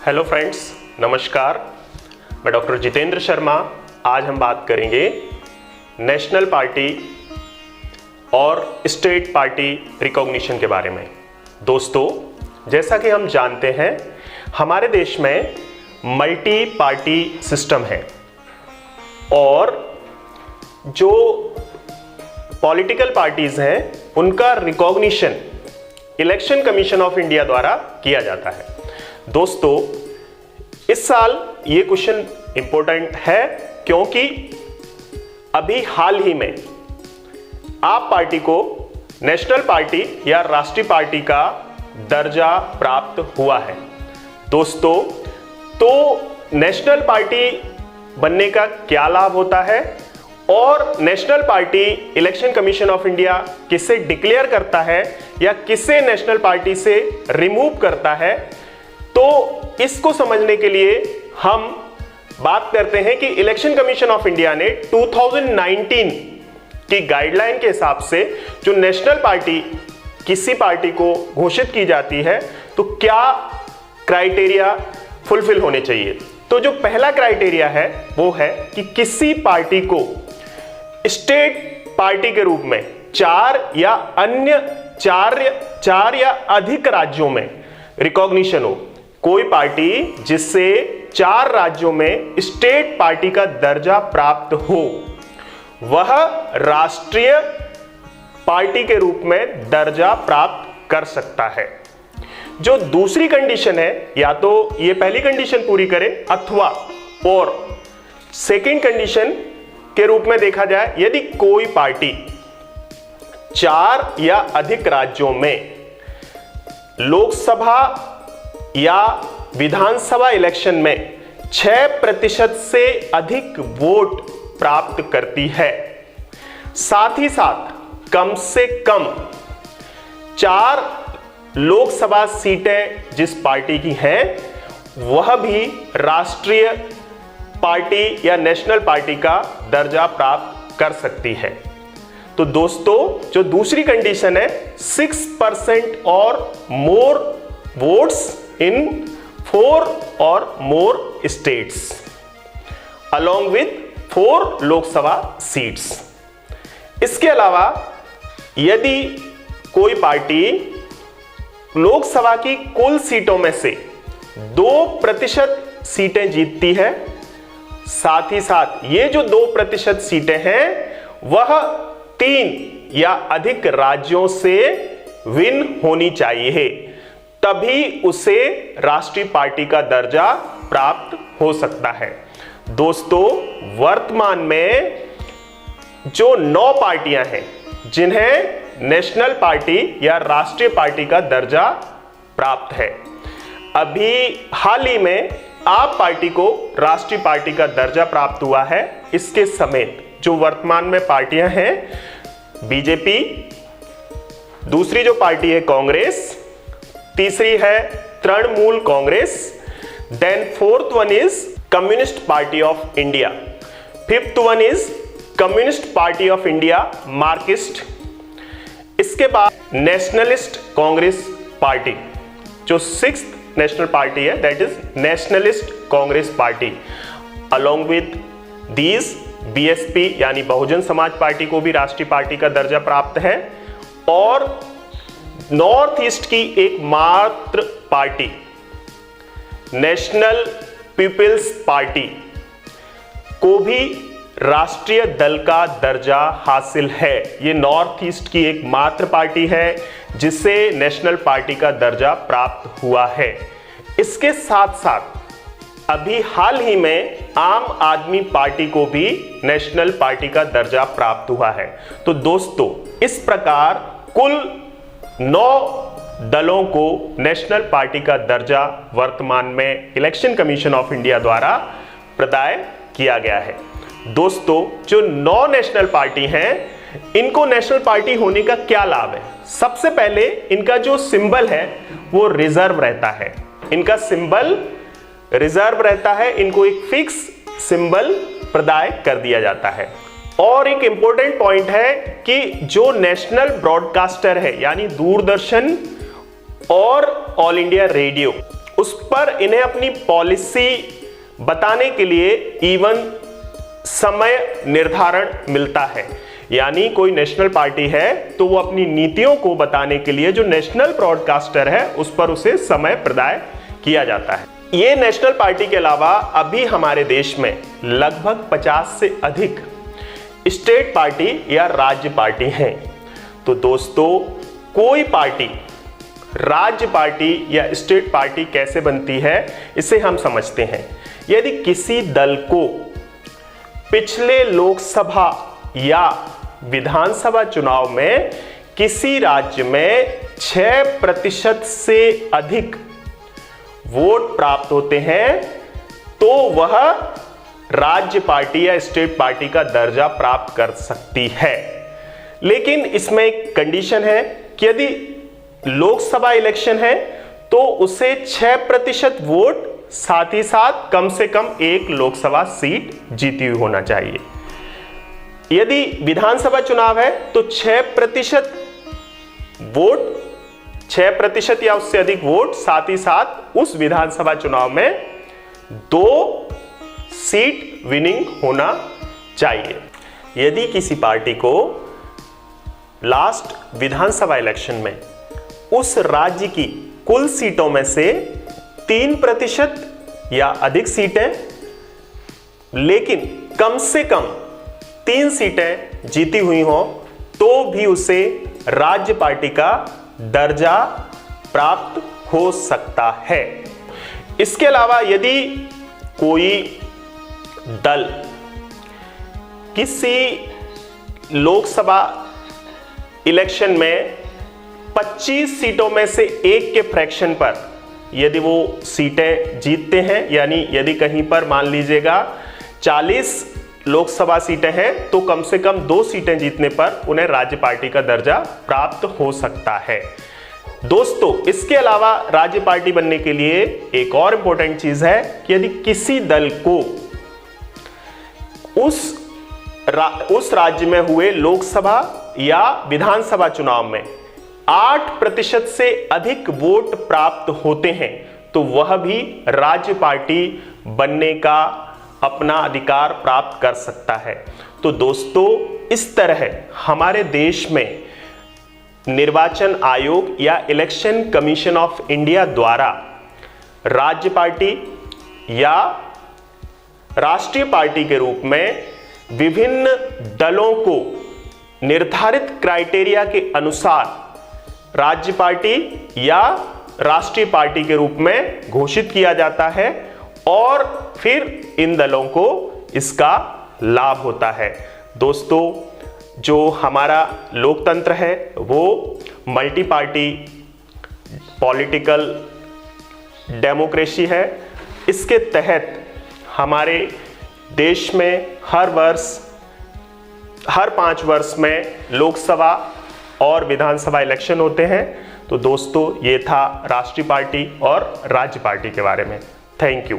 Hello friends, नमस्कार। मैं doctor Jitendra Sharma. आज हम बात करेंगे नेशनल पार्टी और स्टेट पार्टी रिकॉग्निशन के बारे में। दोस्तों, जैसा कि हम जानते हैं, हमारे देश में मल्टी पार्टी सिस्टम है और जो पॉलिटिकल पार्टीज हैं उनका recognition election commission of India द्वारा किया जाता है। दोस्तों, इस साल ये क्वेश्चन इंपॉर्टेंट है क्योंकि अभी हाल ही में आप पार्टी को नेशनल पार्टी या राष्ट्रीय पार्टी का दर्जा प्राप्त हुआ है। दोस्तों, तो नेशनल पार्टी बनने का क्या लाभ होता है और national party election commission of India किसे डिक्लेयर करता है या किसे नेशनल पार्टी से रिमूव करता है, तो इसको समझने के लिए हम बात करते हैं कि इलेक्शन कमीशन ऑफ इंडिया ने 2019 की गाइडलाइन के हिसाब से जो नेशनल पार्टी किसी पार्टी को घोषित की जाती है तो क्या क्राइटेरिया फुलफिल होने चाहिए। तो जो पहला क्राइटेरिया है वो है कि किसी पार्टी को स्टेट पार्टी के रूप में चार या अधिक राज्यों में रिकॉग्निशन हो। कोई पार्टी जिससे 4 राज्यों में स्टेट पार्टी का दर्जा प्राप्त हो, वह राष्ट्रीय पार्टी के रूप में दर्जा प्राप्त कर सकता है। जो दूसरी कंडीशन है, या तो ये पहली कंडीशन पूरी करे अथवा और सेकंड कंडीशन के रूप में देखा जाए, यदि कोई पार्टी 4 या अधिक राज्यों में लोकसभा या विधानसभा इलेक्शन में 6% से अधिक वोट प्राप्त करती है, साथ ही साथ कम से कम 4 लोकसभा सीटें जिस पार्टी की हैं वह भी राष्ट्रीय पार्टी या नेशनल पार्टी का दर्जा प्राप्त कर सकती है। तो दोस्तों, जो दूसरी कंडीशन है 6% और मोर votes in 4 or more states along with 4 Lok Sabha seats. इसके अलावा यदि कोई पार्टी लोकसभा की कुल सीटों में से 2% सीटें जीतती है, साथ ही साथ ये जो 2% सीटें हैं वह 3 या अधिक राज्यों से विन होनी चाहिए, तभी उसे राष्ट्रीय पार्टी का दर्जा प्राप्त हो सकता है। दोस्तों, वर्तमान में जो 9 पार्टियां हैं जिन्हें नेशनल पार्टी या राष्ट्रीय पार्टी का दर्जा प्राप्त है, अभी हाल ही में आप पार्टी को राष्ट्रीय पार्टी का दर्जा प्राप्त हुआ है। इसके समेत जो वर्तमान में पार्टियां हैं, बीजेपी, दूसरी जो पार्टी है कांग्रेस, तीसरी है Trinamool Congress, then fourth one is Communist Party of India, fifth one is Communist Party of India Marxist. इसके बाद नेशनलिस्ट कांग्रेस पार्टी, जो 6th नेशनल पार्टी है, that is Nationalist Congress Party. Along with these BSP यानी बहुजन समाज party को भी राष्ट्रीय party का दर्जा प्राप्त है और नॉर्थ ईस्ट की एकमात्र पार्टी नेशनल पीपल्स पार्टी को भी राष्ट्रीय दल का दर्जा हासिल है। ये नॉर्थ ईस्ट की एकमात्र पार्टी है जिसे नेशनल पार्टी का दर्जा प्राप्त हुआ है। इसके साथ साथ अभी हाल ही में आम आदमी पार्टी को भी नेशनल पार्टी का दर्जा प्राप्त हुआ है। तो दोस्तों, इस प्रकार कुल 9 दलों को नेशनल पार्टी का दर्जा वर्तमान में इलेक्शन कमीशन ऑफ इंडिया द्वारा प्रदान किया गया है। दोस्तों, जो 9 नेशनल पार्टी हैं, इनको नेशनल पार्टी होने का क्या लाभ है? सबसे पहले इनका जो सिंबल है वो रिजर्व रहता है। इनका सिंबल रिजर्व रहता है, इनको एक फिक्स सिंबल प्रदान कर दिया जाता है। और एक इंपॉर्टेंट पॉइंट है कि जो नेशनल ब्रॉडकास्टर है यानी दूरदर्शन और ऑल इंडिया रेडियो, उस पर इन्हें अपनी पॉलिसी बताने के लिए इवन समय निर्धारण मिलता है। यानी कोई नेशनल पार्टी है तो वो अपनी नीतियों को बताने के लिए जो नेशनल ब्रॉडकास्टर है उस पर उसे समय प्रदान किया जाता है। ये नेशनल पार्टी के अलावा अभी हमारे देश में लगभग 50 से अधिक स्टेट पार्टी या राज्य पार्टी हैं। तो दोस्तों, कोई पार्टी राज्य पार्टी या स्टेट पार्टी कैसे बनती है इसे हम समझते हैं। यदि किसी दल को पिछले लोकसभा या विधानसभा चुनाव में किसी राज्य में 6% से अधिक वोट प्राप्त होते हैं तो वह राज्य पार्टी या स्टेट पार्टी का दर्जा प्राप्त कर सकती है। लेकिन इसमें एक कंडीशन है कि यदि लोकसभा इलेक्शन है तो उसे 6% वोट, साथ ही साथ कम से कम एक लोकसभा सीट जीती हुई होना चाहिए। यदि विधानसभा चुनाव है तो 6% वोट, 6% या उससे अधिक वोट, साथ ही साथ उस विधानसभा चुनाव में 2 सीट विनिंग होना चाहिए। यदि किसी पार्टी को लास्ट विधानसभा इलेक्शन में उस राज्य की कुल सीटों में से 3% या अधिक सीटें, लेकिन कम से कम 3 सीटें जीती हुई हों तो भी उसे राज्य पार्टी का दर्जा प्राप्त हो सकता है। इसके अलावा यदि कोई दल किसी लोकसभा इलेक्शन में 25 सीटों में से एक के फ्रैक्शन पर यदि वो सीटें जीतते हैं, यानी यदि कहीं पर मान लीजिएगा 40 लोकसभा सीटें हैं तो कम से कम 2 सीटें जीतने पर उन्हें राज्य पार्टी का दर्जा प्राप्त हो सकता है। दोस्तों, इसके अलावा राज्य पार्टी बनने के लिए एक और इंपॉर्टेंट चीज है कि यदि किसी दल को उस राज्य में हुए लोकसभा या विधानसभा चुनाव में 8% से अधिक वोट प्राप्त होते हैं तो वह भी राज्य पार्टी बनने का अपना अधिकार प्राप्त कर सकता है। तो दोस्तों, इस तरह हमारे देश में निर्वाचन आयोग या इलेक्शन कमीशन ऑफ इंडिया द्वारा राज्य पार्टी या राष्ट्रीय पार्टी के रूप में विभिन्न दलों को निर्धारित क्राइटेरिया के अनुसार राज्य पार्टी या राष्ट्रीय पार्टी के रूप में घोषित किया जाता है और फिर इन दलों को इसका लाभ होता है। दोस्तों, जो हमारा लोकतंत्र है वो मल्टी पार्टी पॉलिटिकल डेमोक्रेसी है। इसके तहत हमारे देश में हर 5 वर्ष में लोकसभा और विधानसभा इलेक्शन होते हैं। तो दोस्तों, ये था राष्ट्रीय पार्टी और राज्य पार्टी के बारे में। Thank you.